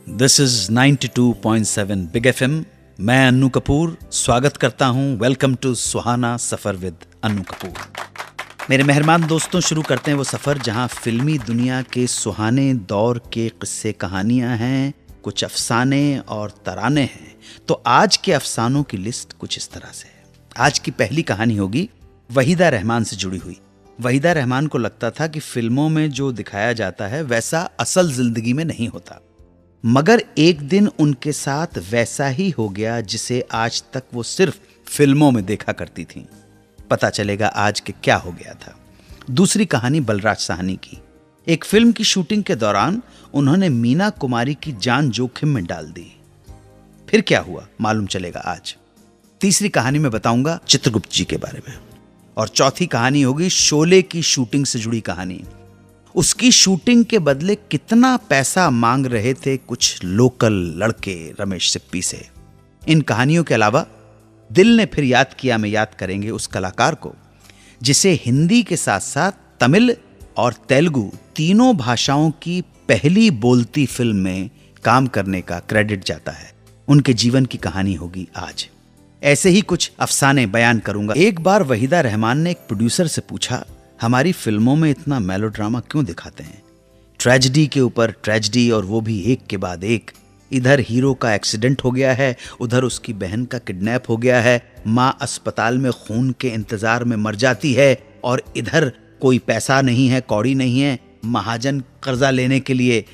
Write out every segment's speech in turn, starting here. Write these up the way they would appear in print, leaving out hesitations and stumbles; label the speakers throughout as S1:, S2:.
S1: This is 92.7 Big FM. मैं अन्नू कपूर स्वागत करता हूं। Welcome to Suhana Safar with Annu Kapoor. मेरे मेहरबान दोस्तों, शुरू करते हैं वो सफर जहां फिल्मी दुनिया के सुहाने दौर के किस्से कहानियां हैं, कुछ अफसाने और तराने हैं। तो आज के अफसानों की लिस्ट कुछ इस तरह से है। आज की पहली कहानी होगी वहीदा रहमान से जुड़ी हुई। वहीदा रहमान को लगता था कि फिल्मों में जो दिखाया जाता है वैसा असल जिंदगी में नहीं होता, मगर एक दिन उनके साथ वैसा ही हो गया जिसे आज तक वो सिर्फ फिल्मों में देखा करती थीं। पता चलेगा आज के क्या हो गया था। दूसरी कहानी बलराज साहनी की। एक फिल्म की शूटिंग के दौरान उन्होंने मीना कुमारी की जान जोखिम में डाल दी। फिर क्या हुआ मालूम चलेगा आज। तीसरी कहानी में बताऊंगा चित्रगुप्त जी के बारे में। और चौथी कहानी होगी शोले की शूटिंग से जुड़ी कहानी। उसकी शूटिंग के बदले कितना पैसा मांग रहे थे कुछ लोकल लड़के रमेश सिप्पी से। इन कहानियों के अलावा दिल ने फिर याद किया में याद करेंगे उस कलाकार को जिसे हिंदी के साथ साथ तमिल और तेलुगु तीनों भाषाओं की पहली बोलती फिल्म में काम करने का क्रेडिट जाता है। उनके जीवन की कहानी होगी आज। ऐसे ही कुछ अफसाने बयान करूंगा। एक बार वहीदा रहमान ने एक प्रोड्यूसर से पूछा, हमारी फिल्मों में इतना मेलोड्रामा क्यों दिखाते हैं? ट्रेजेडी के ऊपर ट्रेजेडी, और वो भी एक के बाद एक। इधर हीरो का एक्सीडेंट हो गया है, उधर उसकी बहन का किडनैप हो गया है, माँ अस्पताल में खून के इंतजार में मर जाती है, और इधर कोई पैसा नहीं है, कौड़ी नहीं है, महाजन कर्जा लेने के लिए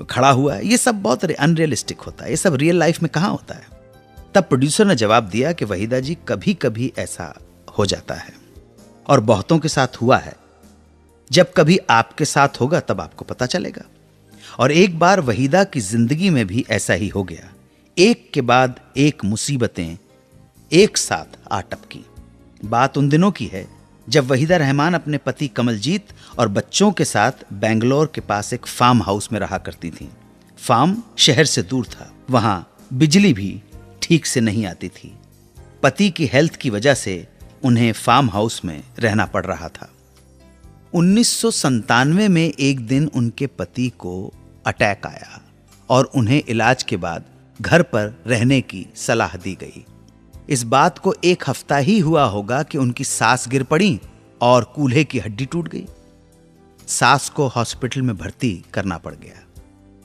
S1: खड़ा हुआ है। ये सब बहुत अनरियलिस्टिक होता है, ये सब रियल लाइफ में कहाँ होता है। तब प्रोड्यूसर ने जवाब दिया कि वहीदा जी, कभी कभी ऐसा हो जाता है और बहुतों के साथ हुआ है। जब कभी आपके साथ होगा तब आपको पता चलेगा। और एक बार वहीदा की जिंदगी में भी ऐसा ही हो गया। एक के बाद एक मुसीबतें एक साथ आ टपकी। बात उन दिनों की है जब वहीदा रहमान अपने पति कमलजीत और बच्चों के साथ बेंगलोर के पास एक फार्म हाउस में रहा करती थीं। फार्म शहर से दूर था, वहां बिजली भी ठीक से नहीं आती थी। पति की हेल्थ की वजह से उन्हें फार्म हाउस में रहना पड़ रहा था। 1997 में एक दिन उनके पति को अटैक आया और उन्हें इलाज के बाद घर पर रहने की सलाह दी गई। इस बात को एक हफ्ता ही हुआ होगा कि उनकी सास गिर पड़ी और कूल्हे की हड्डी टूट गई। सास को हॉस्पिटल में भर्ती करना पड़ गया।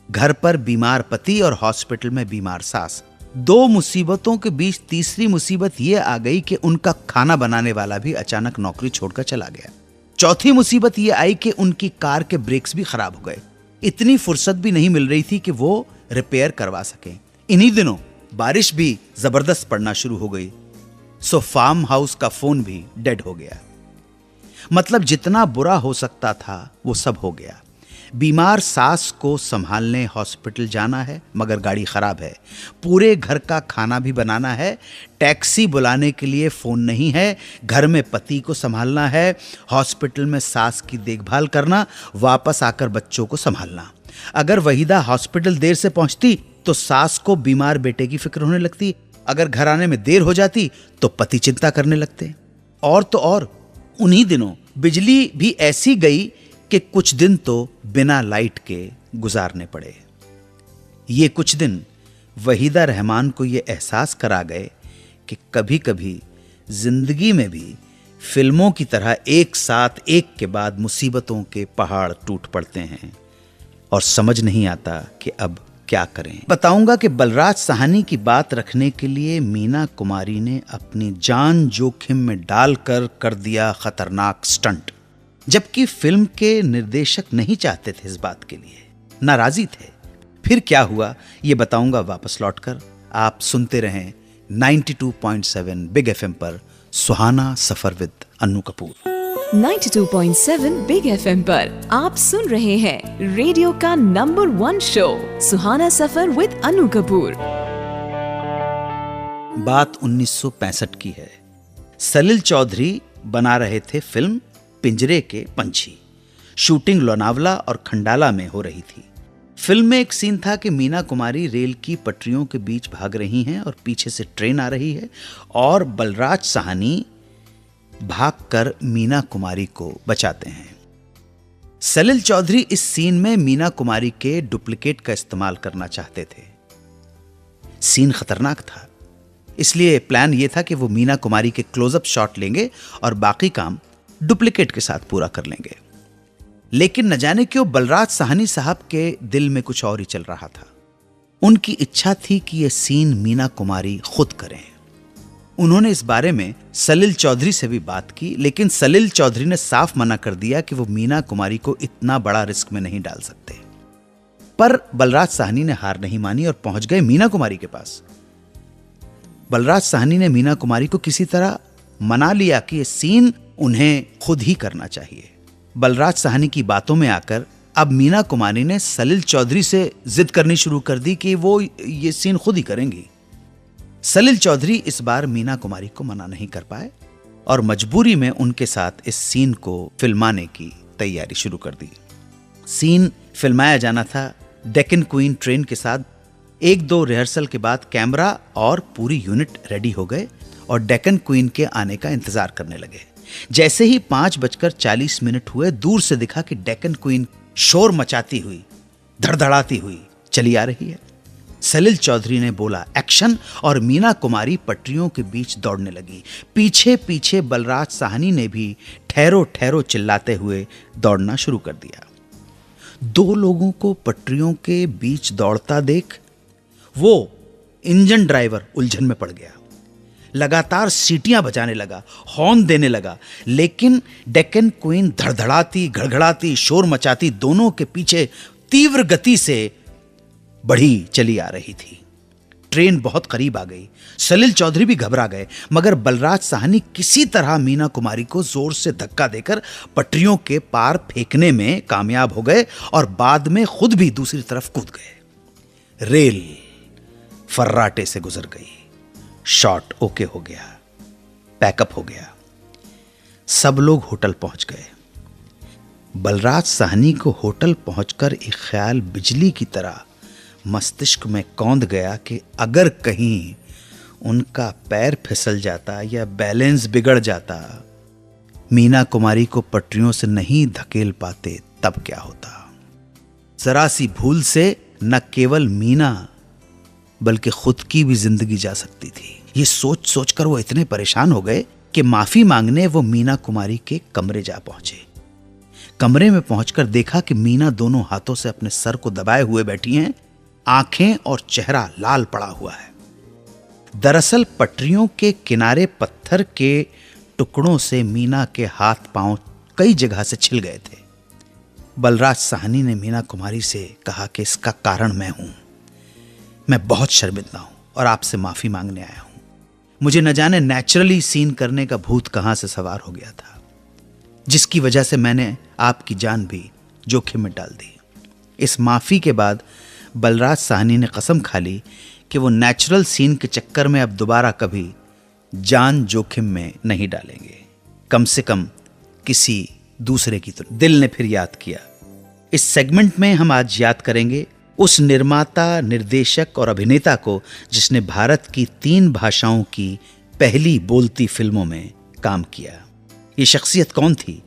S1: घर पर बीमार पति और हॉस्पिटल में बीमार सास, दो मुसीबतों के बीच तीसरी मुसीबत यह आ गई कि उनका खाना बनाने वाला भी अचानक नौकरी छोड़कर चला गया। चौथी मुसीबत यह आई कि उनकी कार के ब्रेक्स भी खराब हो गए। इतनी फुर्सत भी नहीं मिल रही थी कि वो रिपेयर करवा सके। इन्हीं दिनों बारिश भी जबरदस्त पड़ना शुरू हो गई, सो फार्म हाउस का फोन भी डेड हो गया। मतलब जितना बुरा हो सकता था वो सब हो गया। बीमार सास को संभालने हॉस्पिटल जाना है मगर गाड़ी खराब है, पूरे घर का खाना भी बनाना है, टैक्सी बुलाने के लिए फोन नहीं है, घर में पति को संभालना है, हॉस्पिटल में सास की देखभाल करना, वापस आकर बच्चों को संभालना। अगर वहीदा हॉस्पिटल देर से पहुंचती तो सास को बीमार बेटे की फिक्र होने लगती, अगर घर आने में देर हो जाती तो पति चिंता करने लगते। और तो और उन्हीं दिनों बिजली भी ऐसी गई कि कुछ दिन तो बिना लाइट के गुजारने पड़े। ये कुछ दिन वहीदा रहमान को ये एहसास करा गए कि कभी कभी जिंदगी में भी फिल्मों की तरह एक साथ एक के बाद मुसीबतों के पहाड़ टूट पड़ते हैं और समझ नहीं आता कि अब क्या करें। बताऊंगा कि बलराज साहनी की बात रखने के लिए मीना कुमारी ने अपनी जान जोखिम में डालकर कर दिया खतरनाक स्टंट, जबकि फिल्म के निर्देशक नहीं चाहते थे इस बात के लिए, नाराजी थे। फिर क्या हुआ ये बताऊंगा वापस लौटकर। आप सुनते रहें 92.7 बिग एफएम पर Suhana Safar with Annu Kapoor.
S2: 92.7 Big FM पर आप सुन रहे हैं रेडियो का number 1 show Suhana Safar with Annu Kapoor.
S1: बात 1965 की है। सलील चौधरी बना रहे थे फिल्म पिंजरे के पंछी। शूटिंग लोनावला और खंडाला में हो रही थी। फिल्म में एक सीन था कि मीना कुमारी रेल की पटरियों के बीच भाग रही हैं और पीछे से ट्रेन आ रही है और बलराज साहनी भागकर मीना कुमारी को बचाते हैं। सलिल चौधरी इस सीन में मीना कुमारी के डुप्लीकेट का इस्तेमाल करना चाहते थे। सीन खतरनाक था, इसलिए प्लान यह था कि वो मीना कुमारी के क्लोजअप शॉट लेंगे और बाकी काम डुप्लीकेट के साथ पूरा कर लेंगे। लेकिन न जाने क्यों बलराज साहनी साहब के दिल में कुछ और ही चल रहा था। उनकी इच्छा थी कि यह सीन मीना कुमारी खुद करें। उन्होंने इस बारे में सलिल चौधरी से भी बात की, लेकिन सलिल चौधरी ने साफ मना कर दिया कि वो मीना कुमारी को इतना बड़ा रिस्क में नहीं डाल सकते। पर बलराज साहनी ने हार नहीं मानी और पहुंच गए मीना कुमारी के पास। बलराज साहनी ने मीना कुमारी को किसी तरह मना लिया कि यह सीन उन्हें खुद ही करना चाहिए। बलराज साहनी की बातों में आकर अब मीना कुमारी ने सलिल चौधरी से जिद करनी शुरू कर दी कि वो ये सीन खुद ही करेंगी। सलिल चौधरी इस बार मीना कुमारी को मना नहीं कर पाए और मजबूरी में उनके साथ इस सीन को फिल्माने की तैयारी शुरू कर दी। सीन फिल्माया जाना था डेक्कन क्वीन ट्रेन के साथ। 1-2 रिहर्सल के बाद कैमरा और पूरी यूनिट रेडी हो गए और डेक्कन क्वीन के आने का इंतजार करने लगे। जैसे ही 5:40 हुए, दूर से दिखा कि डेक्कन क्वीन शोर मचाती हुई, धड़धड़ाती हुई चली आ रही है। सलिल चौधरी ने बोला एक्शन, और मीना कुमारी पटरियों के बीच दौड़ने लगी। पीछे पीछे बलराज साहनी ने भी ठहरो ठहरो चिल्लाते हुए दौड़ना शुरू कर दिया। 2 लोगों को पटरियों के बीच दौड़ता देख वो इंजन ड्राइवर उलझन में पड़ गया। लगातार सीटियां बजाने लगा, हॉर्न देने लगा, लेकिन डेक्कन क्वीन धड़धड़ाती, घड़घड़ाती, शोर मचाती दोनों के पीछे तीव्र गति से बढ़ी चली आ रही थी। ट्रेन बहुत करीब आ गई। सलिल चौधरी भी घबरा गए, मगर बलराज साहनी किसी तरह मीना कुमारी को जोर से धक्का देकर पटरियों के पार फेंकने में कामयाब हो गए और बाद में खुद भी दूसरी तरफ कूद गए। रेल फर्राटे से गुजर गई। शॉट ओके हो गया, पैकअप हो गया। सब लोग होटल पहुंच गए। बलराज साहनी को होटल पहुंचकर एक ख्याल बिजली की तरह मस्तिष्क में कौंध गया कि अगर कहीं उनका पैर फिसल जाता या बैलेंस बिगड़ जाता, मीना कुमारी को पटरियों से नहीं धकेल पाते, तब क्या होता। जरा सी भूल से न केवल मीना बल्कि खुद की भी जिंदगी जा सकती थी। ये सोच सोचकर वो इतने परेशान हो गए कि माफी मांगने वो मीना कुमारी के कमरे जा पहुंचे। कमरे में पहुंचकर देखा कि मीना दोनों हाथों से अपने सर को दबाए हुए बैठी हैं, आंखें और चेहरा लाल पड़ा हुआ है। दरअसल पटरियों के किनारे पत्थर के टुकड़ों से मीना के हाथ पांव कई जगह से छिल गए थे। बलराज साहनी ने मीना कुमारी से कहा कि इसका कारण मैं हूं। मैं बहुत शर्मिंदा हूं और आपसे माफी मांगने आया हूं। मुझे न जाने नेचुरली सीन करने का भूत कहां से सवार हो गया था, जिसकी वजह से मैंने आपकी जान भी जोखिम में डाल दी। इस माफी के बाद बलराज साहनी ने कसम खा ली कि वो नेचुरल सीन के चक्कर में अब दोबारा कभी जान जोखिम में नहीं डालेंगे, कम से कम किसी दूसरे की। तो दिल ने फिर याद किया। इस सेगमेंट में हम आज याद करेंगे उस निर्माता, निर्देशक और अभिनेता को जिसने भारत की 3 भाषाओं की पहली बोलती फिल्मों में काम किया। ये शख्सियत कौन थी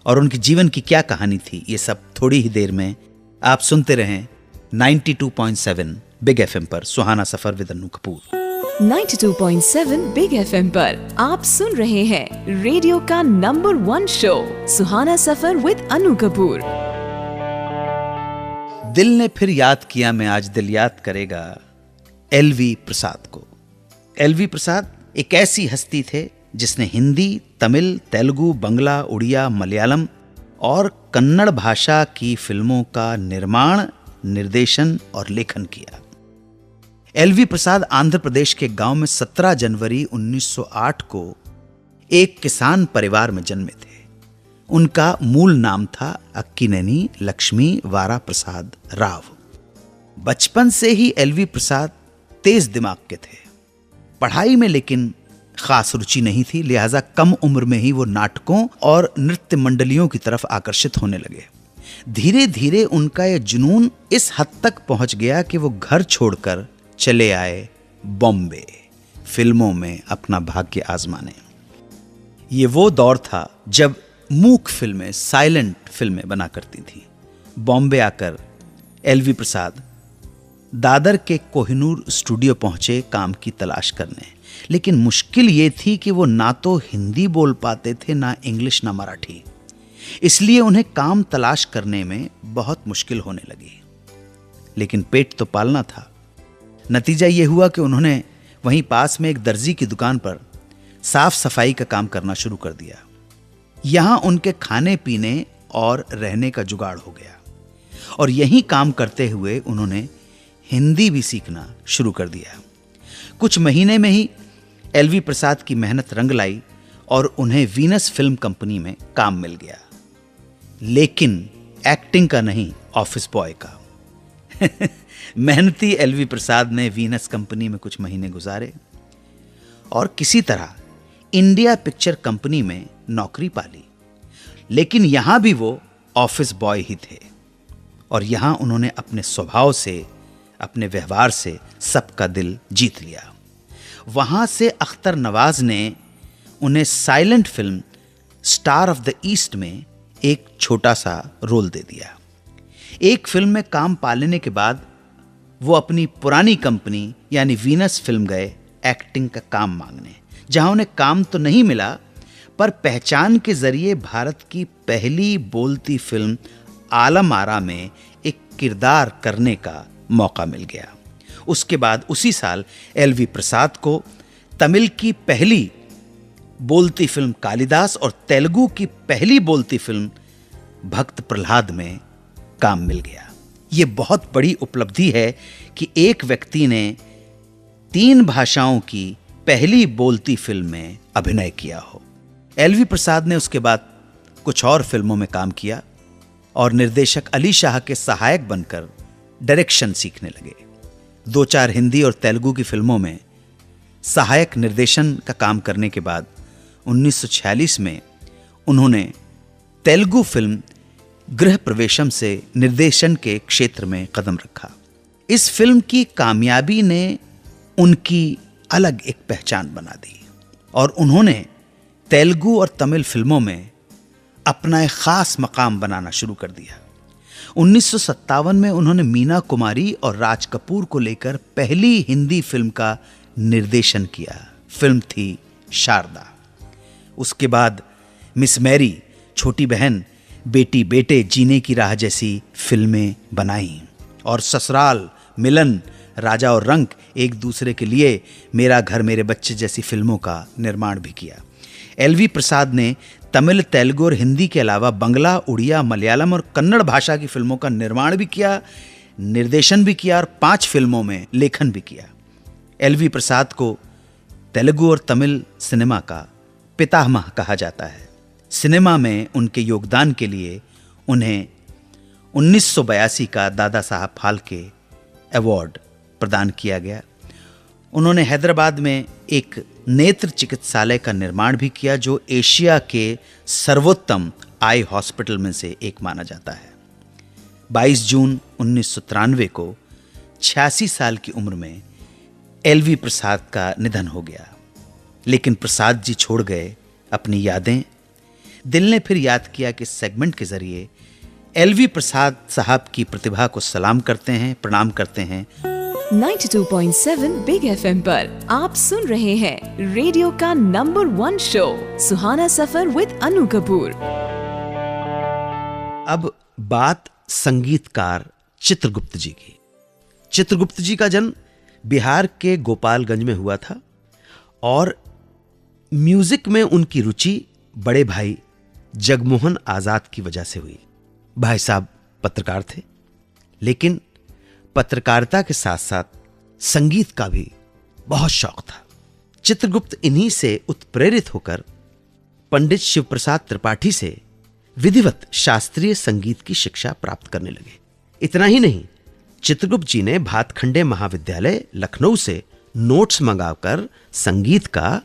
S1: और उनके जीवन की क्या कहानी थी, ये सब थोड़ी ही देर में। आप सुनते रहें 92.7 बिग एफएम पर Suhana Safar with Annu Kapoor.
S2: 92.7 Big FM पर आप सुन रहे हैं रेडियो का number 1 show Suhana Safar with Annu Kapoor.
S1: दिल ने फिर याद किया में आज दिल याद करेगा एलवी प्रसाद को। एलवी प्रसाद एक ऐसी हस्ती थे जिसने हिंदी, तमिल, तेलुगु, बंगला, उड़िया, मलयालम और कन्नड़ भाषा की फिल्मों का निर्माण, निर्देशन और लेखन किया। एलवी प्रसाद आंध्र प्रदेश के गांव में 17 जनवरी 1908 को एक किसान परिवार में जन्मे थे। उनका मूल नाम था अक्किनेनी लक्ष्मी वारा प्रसाद राव। बचपन से ही एलवी प्रसाद तेज दिमाग के थे। पढ़ाई में लेकिन खास रुचि नहीं थी, लिहाजा कम उम्र में ही वो नाटकों और नृत्य मंडलियों की तरफ आकर्षित होने लगे। धीरे धीरे उनका यह जुनून इस हद तक पहुंच गया कि वो घर छोड़कर चले आए बॉम्बे, फिल्मों में अपना भाग्य आजमाने। ये वो दौर था जब मूक फिल्में, साइलेंट फिल्में बना करती थी। बॉम्बे आकर एलवी प्रसाद दादर के कोहिनूर स्टूडियो पहुंचे काम की तलाश करने, लेकिन मुश्किल ये थी कि वो ना तो हिंदी बोल पाते थे, ना इंग्लिश, ना मराठी। इसलिए उन्हें काम तलाश करने में बहुत मुश्किल होने लगी। लेकिन पेट तो पालना था। नतीजा ये हुआ कि उन्होंने वहीं पास में एक दर्जी की दुकान पर साफ सफाई का काम करना शुरू कर दिया। यहां उनके खाने पीने और रहने का जुगाड़ हो गया, और यहीं काम करते हुए उन्होंने हिंदी भी सीखना शुरू कर दिया। कुछ महीने में ही एलवी प्रसाद की मेहनत रंग लाई और उन्हें वीनस फिल्म कंपनी में काम मिल गया, लेकिन एक्टिंग का नहीं, ऑफिस बॉय का। मेहनती एलवी प्रसाद ने वीनस कंपनी में कुछ महीने गुजारे और किसी तरह इंडिया पिक्चर कंपनी में नौकरी पाली, लेकिन यहां भी वो ऑफिस बॉय ही थे। और यहां उन्होंने अपने स्वभाव से, अपने व्यवहार से सबका दिल जीत लिया। वहां से अख्तर नवाज ने उन्हें silent film star of the east में एक छोटा सा रोल दे दिया। एक फिल्म में काम पा लेने के बाद वो अपनी पुरानी कंपनी यानी वीनस फिल्म गए एक्टिंग का काम मांगने, जहां उन्हें काम तो नहीं मिला, पर पहचान के जरिए भारत की पहली बोलती फिल्म आलम आरा में एक किरदार करने का मौका मिल गया। उसके बाद उसी साल एलवी प्रसाद को तमिल की पहली बोलती फिल्म कालिदास और तेलुगु की पहली बोलती फिल्म भक्त प्रहलाद में काम मिल गया। यह बहुत बड़ी उपलब्धि है कि एक व्यक्ति ने 3 भाषाओं की पहली बोलती फिल्म में अभिनय किया हो। एलवी प्रसाद ने उसके बाद कुछ और फिल्मों में काम किया और निर्देशक अली शाह के सहायक बनकर डायरेक्शन सीखने लगे। 2-4 हिंदी और तेलुगु की फिल्मों में सहायक निर्देशन का काम करने के बाद 1946 में उन्होंने तेलुगु फिल्म गृह प्रवेशम से निर्देशन के क्षेत्र में कदम रखा। इस फिल्म की कामयाबी ने उनकी अलग एक पहचान बना दी और उन्होंने तेलुगु और तमिल फिल्मों में अपना एक खास मकाम बनाना शुरू कर दिया। 1957 में उन्होंने मीना कुमारी और राज कपूर को लेकर पहली हिंदी फिल्म का निर्देशन किया। फिल्म थी शारदा। उसके बाद मिस मैरी, छोटी बहन, बेटी बेटे, जीने की राह जैसी फिल्में बनाई और ससुराल, मिलन, राजा और रंक, एक दूसरे के लिए, मेरा घर मेरे बच्चे जैसी फिल्मों का निर्माण भी किया। एलवी प्रसाद ने तमिल, तेलुगु और हिंदी के अलावा बंगला, उड़िया, मलयालम और कन्नड़ भाषा की फिल्मों का निर्माण भी किया, निर्देशन भी किया और 5 फिल्मों में लेखन भी किया। एलवी प्रसाद को तेलुगु और तमिल सिनेमा का पितामह कहा जाता है। सिनेमा में उनके योगदान के लिए उन्हें 1982 का दादा साहब फाल्के अवार्ड प्रदान किया गया। उन्होंने हैदराबाद में एक नेत्र चिकित्सालय का निर्माण भी किया, जो एशिया के सर्वोत्तम आई हॉस्पिटल में से एक माना जाता है। 22 जून 1993 को 86 साल की उम्र में एलवी प्रसाद का निधन हो गया। लेकिन प्रसाद जी छोड़ गए अपनी यादें। दिल ने फिर याद किया कि सेगमेंट के जरिए एलवी प्रसाद साहब की प्रतिभा को सलाम करते हैं, प्रणाम करते हैं।
S2: 92.7 बिग एफएम पर आप सुन रहे हैं रेडियो का number 1 show Suhana Safar with Anu Kapoor.
S1: अब बात संगीतकार चित्रगुप्त जी की। चित्रगुप्त जी का जन्म बिहार के गोपालगंज में हुआ था और म्यूजिक में उनकी रुचि बड़े भाई जगमोहन आजाद की वजह से हुई। भाई साहब पत्रकार थे, लेकिन पत्रकारिता के साथ साथ संगीत का भी बहुत शौक था। चित्रगुप्त इन्हीं से उत्प्रेरित होकर पंडित शिव प्रसाद त्रिपाठी से विधिवत शास्त्रीय संगीत की शिक्षा प्राप्त करने लगे। इतना ही नहीं, चित्रगुप्त जी ने भातखंडे महाविद्यालय लखनऊ से नोट्स मंगाकर संगीत का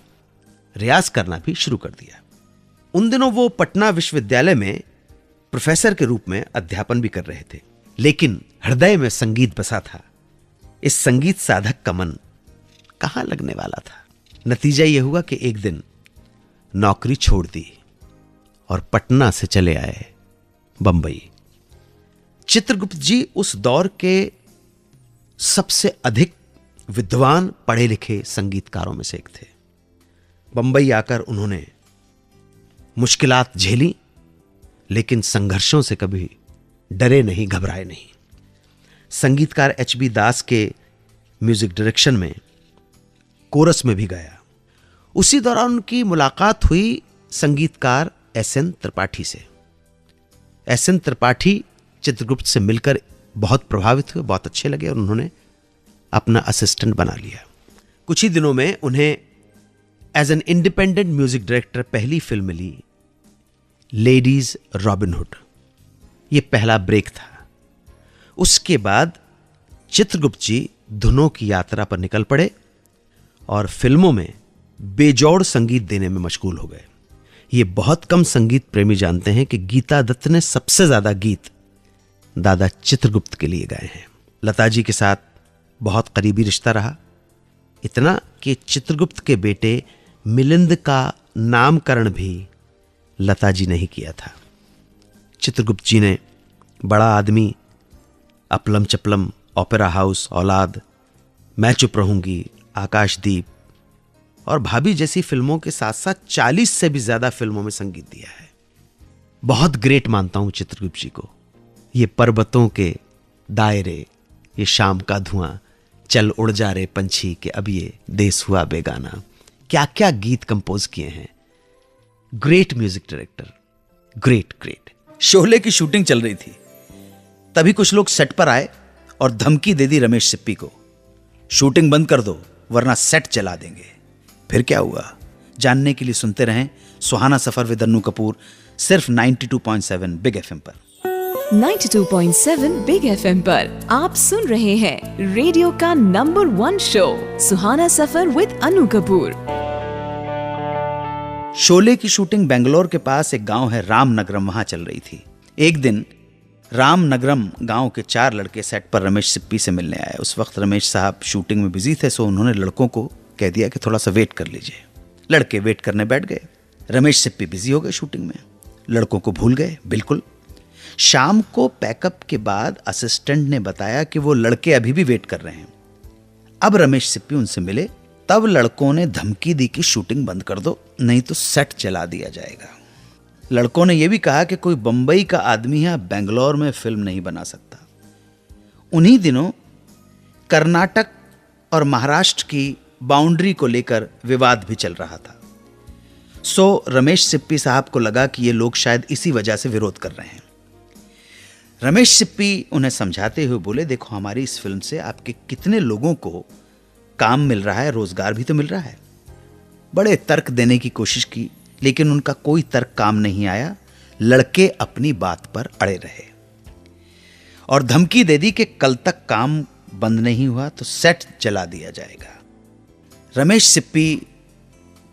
S1: रियाज करना भी शुरू कर दिया। उन दिनों वो पटना विश्वविद्यालय में प्रोफेसर के रूप में अध्यापन भी कर रहे थे, लेकिन हृदय में संगीत बसा था। इस संगीत साधक का मन कहां लगने वाला था। नतीजा यह हुआ कि एक दिन नौकरी छोड़ दी
S3: और पटना से चले आए बंबई। चित्रगुप्त जी उस दौर के सबसे अधिक विद्वान पढ़े लिखे संगीतकारों में से एक थे। बंबई आकर उन्होंने मुश्किलात झेली, लेकिन संघर्षों से कभी डरे नहीं, घबराए नहीं। संगीतकार एच.बी. दास के म्यूजिक डायरेक्शन में कोरस में भी गाया। उसी दौरान उनकी मुलाकात हुई संगीतकार एस.एन. त्रिपाठी से। एस.एन. त्रिपाठी चित्रगुप्त से मिलकर बहुत प्रभावित हुए, बहुत अच्छे लगे और उन्होंने अपना असिस्टेंट बना लिया। कुछ ही दिनों में उन्हें as an independent music director पहली फिल्म मिली, लेडीज रॉबिन हुड। यह पहला ब्रेक था। उसके बाद चित्रगुप्त जी धुनों की यात्रा पर निकल पड़े और फिल्मों में बेजोड़ संगीत देने में मशगूल हो गए। ये बहुत कम संगीत प्रेमी जानते हैं कि गीता दत्त ने सबसे ज्यादा गीत दादा चित्रगुप्त के लिए गाए हैं। लता जी के साथ बहुत करीबी रिश्ता रहा, इतना कि चित्रगुप्त के बेटे मिलिंद का नामकरण भी लता जी ने ही किया था। चित्रगुप्त जी ने बड़ा आदमी, अपलम चपलम, ओपेरा हाउस, औलाद, मैं चुप रहूंगी, आकाशदीप और भाभी जैसी फिल्मों के साथ साथ 40 से भी ज्यादा फिल्मों में संगीत दिया है। बहुत ग्रेट मानता हूं चित्रगुप्त जी को। ये पर्वतों के दायरे, ये शाम का धुआं, चल उड़ जा रे पंछी के अब ये देश हुआ बेगाना, क्या क्या गीत कंपोज किए हैं। Great music director, great.
S1: Sholay की शूटिंग चल रही थी, तभी कुछ लोग सेट पर आए और धमकी दे दी रमेश सिप्पी को, शूटिंग बंद कर दो वरना सेट जला देंगे। फिर क्या हुआ, जानने के लिए सुनते रहें सुहाना सफर विद अन्नू कपूर, सिर्फ 92.7 बिग एफएम पर।
S2: 92.7 बिग एफएम पर आप सुन रहे हैं रेडियो का number 1 show Suhana Safar with Annu Kapoor.
S1: Sholay की शूटिंग बेंगलोर के पास एक गांव है रामनगरम, वहां चल रही थी। एक दिन रामनगरम गांव के 4 लड़के सेट पर रमेश सिप्पी से मिलने आए। उस वक्त रमेश साहब शूटिंग में बिजी थे, सो उन्होंने लड़कों को कह दिया कि थोड़ा सा वेट कर लीजिए। लड़के वेट करने बैठ गए। रमेश सिप्पी बिजी हो गए शूटिंग में, लड़कों को भूल गए बिल्कुल। शाम को पैकअप के बाद असिस्टेंट ने बताया कि वो लड़के अभी भी वेट कर रहे हैं। अब रमेश सिप्पी उनसे मिले, तब लड़कों ने धमकी दी कि शूटिंग बंद कर दो नहीं तो सेट जला दिया जाएगा। लड़कों ने यह भी कहा कि कोई बंबई का आदमी है, बेंगलोर में फिल्म नहीं बना सकता। उन्हीं दिनों कर्नाटक और महाराष्ट्र की बाउंड्री को लेकर विवाद भी चल रहा था। सो रमेश सिप्पी साहब को लगा कि ये लोग शायद इसी वजह से विरोध कर रहे हैं। रमेश सिप्पी उन्हें समझाते हुए बोले, देखो हमारी इस फिल्म से आपके कितने लोगों को काम मिल रहा है, रोजगार भी तो मिल रहा है। बड़े तर्क देने की कोशिश की, लेकिन उनका कोई तर्क काम नहीं आया। लड़के अपनी बात पर अड़े रहे और धमकी दे दी कि कल तक काम बंद नहीं हुआ तो सेट जला दिया जाएगा। रमेश सिप्पी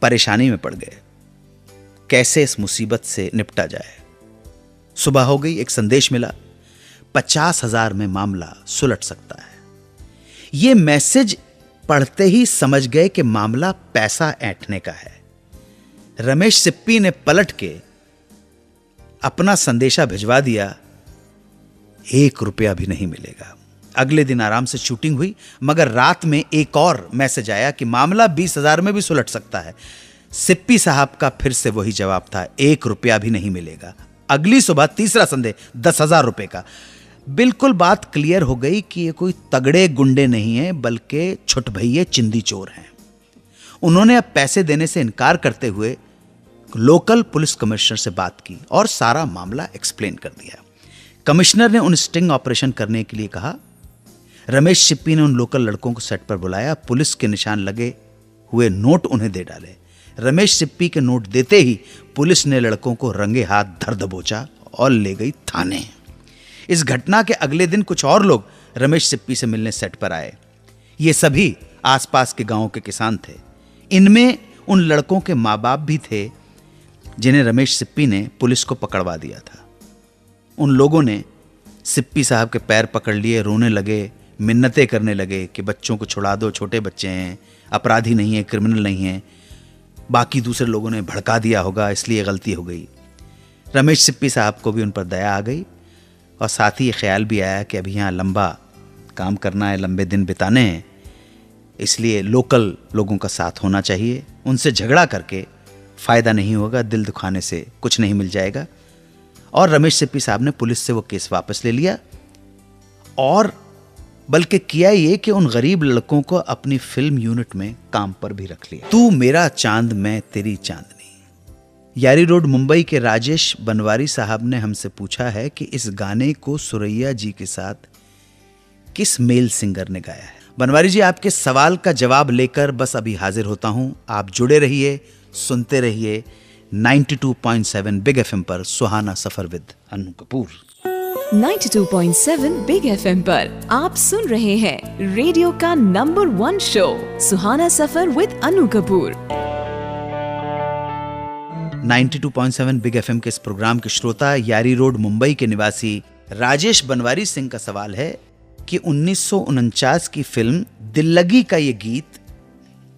S1: परेशानी में पड़ गए, कैसे इस मुसीबत से निपटा जाए। सुबह हो गई, एक संदेश मिला, 50,000 में मामला सुलट सकता है। यह मैसेज पढ़ते ही समझ गए कि मामला पैसा ऐंठने का है। रमेश सिप्पी ने पलट के अपना संदेशा भिजवा दिया, 1 रुपया भी नहीं मिलेगा। अगले दिन आराम से शूटिंग हुई, मगर रात में एक और मैसेज आया कि मामला 20,000 में भी सुलट सकता है। सिप्पी साहब का फिर से वही जवाब था, 1 रुपया भी नहीं मिलेगा। अगली सुबह तीसरा संदेश 10,000 रुपए का। बिल्कुल बात क्लियर हो गई कि ये कोई तगड़े गुंडे नहीं है, बल्कि छुटभइये चिंदी चोर हैं। उन्होंने अब पैसे देने से इनकार करते हुए लोकल पुलिस कमिश्नर से बात की और सारा मामला एक्सप्लेन कर दिया। कमिश्नर ने उन स्टिंग ऑपरेशन करने के लिए कहा। रमेश सिप्पी ने उन लोकल लड़कों को सेट पर बुलाया, पुलिस के निशान लगे हुए नोट उन्हें दे डाले। रमेश सिप्पी के नोट देते ही पुलिस ने लड़कों को रंगे हाथ धर दबोचा और ले गई थाने। इस घटना के अगले दिन कुछ और लोग रमेश सिप्पी से मिलने सेट पर आए। ये सभी आसपास के गांवों के किसान थे। इनमें उन लड़कों के माँ बाप भी थे जिन्हें रमेश सिप्पी ने पुलिस को पकड़वा दिया था। उन लोगों ने सिप्पी साहब के पैर पकड़ लिए, रोने लगे, मिन्नतें करने लगे कि बच्चों को छुड़ा दो, छोटे बच्चे हैं, अपराधी नहीं है, क्रिमिनल नहीं है। बाकी दूसरे लोगों ने भड़का दिया होगा, इसलिए गलती हो गई। रमेश सिप्पी साहब को भी उन पर दया आ गई और साथ ही ये ख्याल भी आया कि अभी यहाँ लंबा काम करना है, लंबे दिन बिताने हैं, इसलिए लोकल लोगों का साथ होना चाहिए। उनसे झगड़ा करके फ़ायदा नहीं होगा, दिल दुखाने से कुछ नहीं मिल जाएगा। और रमेश सिप्पी साहब ने पुलिस से वो केस वापस ले लिया और बल्कि किया ये कि उन गरीब लड़कों को अपनी फिल्म यूनिट में काम पर भी रख लिया। तू मेरा चांद मैं तेरी चांदनी। यारी रोड मुंबई के राजेश बनवारी साहब ने हमसे पूछा है कि इस गाने को सुरैया जी के साथ किस मेल सिंगर ने गाया है। बनवारी जी, आपके सवाल का जवाब लेकर बस अभी हाजिर होता हूं। आप जुड़े रहिए, सुनते रहिए 92.7 बिग एफएम पर Suhana Safar with Annu Kapoor.
S2: 92.7 Big FM पर आप सुन रहे हैं रेडियो का number 1 show Suhana Safar with Annu Kapoor.
S1: 92.7 Big FM के इस प्रोग्राम के श्रोता यारी रोड मुंबई के निवासी राजेश बनवारी सिंह का सवाल है कि 1949 की फिल्म दिल लगी का ये गीत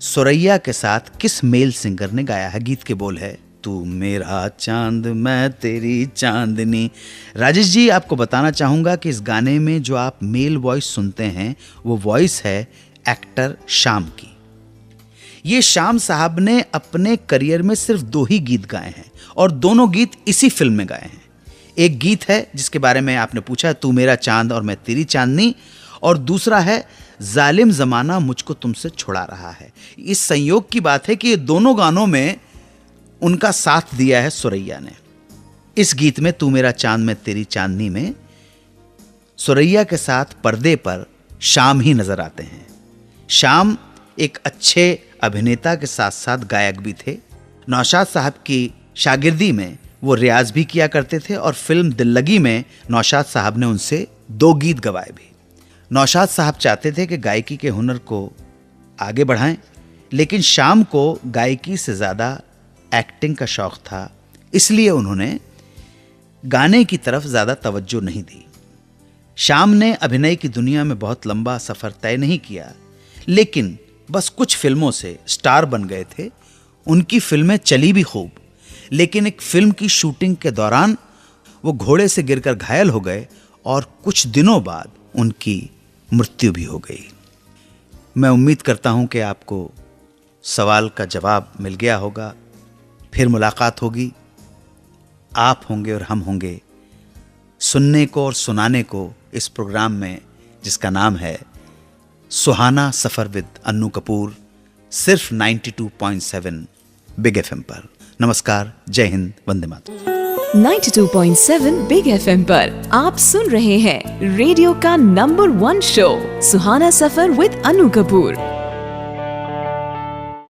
S1: सुरैया के साथ किस मेल सिंगर ने गाया है। गीत के बोल है तू मेरा चांद मैं तेरी चांदनी। राजेश जी, आपको बताना चाहूंगा कि इस गाने में जो आप मेल वॉइस सुनते हैं वो वॉइस है एक्टर श्याम की। ये श्याम साहब ने अपने करियर में सिर्फ 2 ही गीत गाए हैं और दोनों गीत इसी फिल्म में गाए हैं। एक गीत है जिसके बारे में आपने पूछा, तू मेरा चांद और मैं तेरी चांदनी, और दूसरा है जालिम जमाना मुझको तुमसे छुड़ा रहा है। इस संयोग की बात है कि ये दोनों गानों में उनका साथ दिया है सुरैया ने। इस गीत में तू मेरा चांद मैं तेरी चांदनी में सुरैया के साथ पर्दे पर श्याम ही नजर आते हैं। श्याम एक अच्छे अभिनेता के साथ साथ गायक भी थे। नौशाद साहब की शागिर्दी में वो रियाज भी किया करते थे और फिल्म दिल लगी में नौशाद साहब ने उनसे 2 गीत गवाए भी। नौशाद साहब चाहते थे कि गायकी के हुनर को आगे बढ़ाएं, लेकिन श्याम को गायकी से ज़्यादा एक्टिंग का शौक था, इसलिए उन्होंने गाने की तरफ ज़्यादा तवज्जो नहीं दी। श्याम ने अभिनय की दुनिया में बहुत लंबा सफ़र तय नहीं किया, लेकिन बस कुछ फिल्मों से स्टार बन गए थे। उनकी फिल्में चली भी खूब, लेकिन एक फिल्म की शूटिंग के दौरान वो घोड़े से गिरकर घायल हो गए और कुछ दिनों बाद उनकी मृत्यु भी हो गई। मैं उम्मीद करता हूं कि आपको सवाल का जवाब मिल गया होगा। फिर मुलाकात होगी, आप होंगे और हम होंगे सुनने को और सुनाने को इस प्रोग्राम में जिसका नाम है सुहाना सफर विद अन्नू कपूर, सिर्फ 92.7 बिग एफएम पर। नमस्कार, जय हिंद, वंदे मातरम।
S2: 92.7 बिग एफएम पर आप सुन रहे हैं रेडियो का number 1 show Suhana Safar with Annu Kapoor.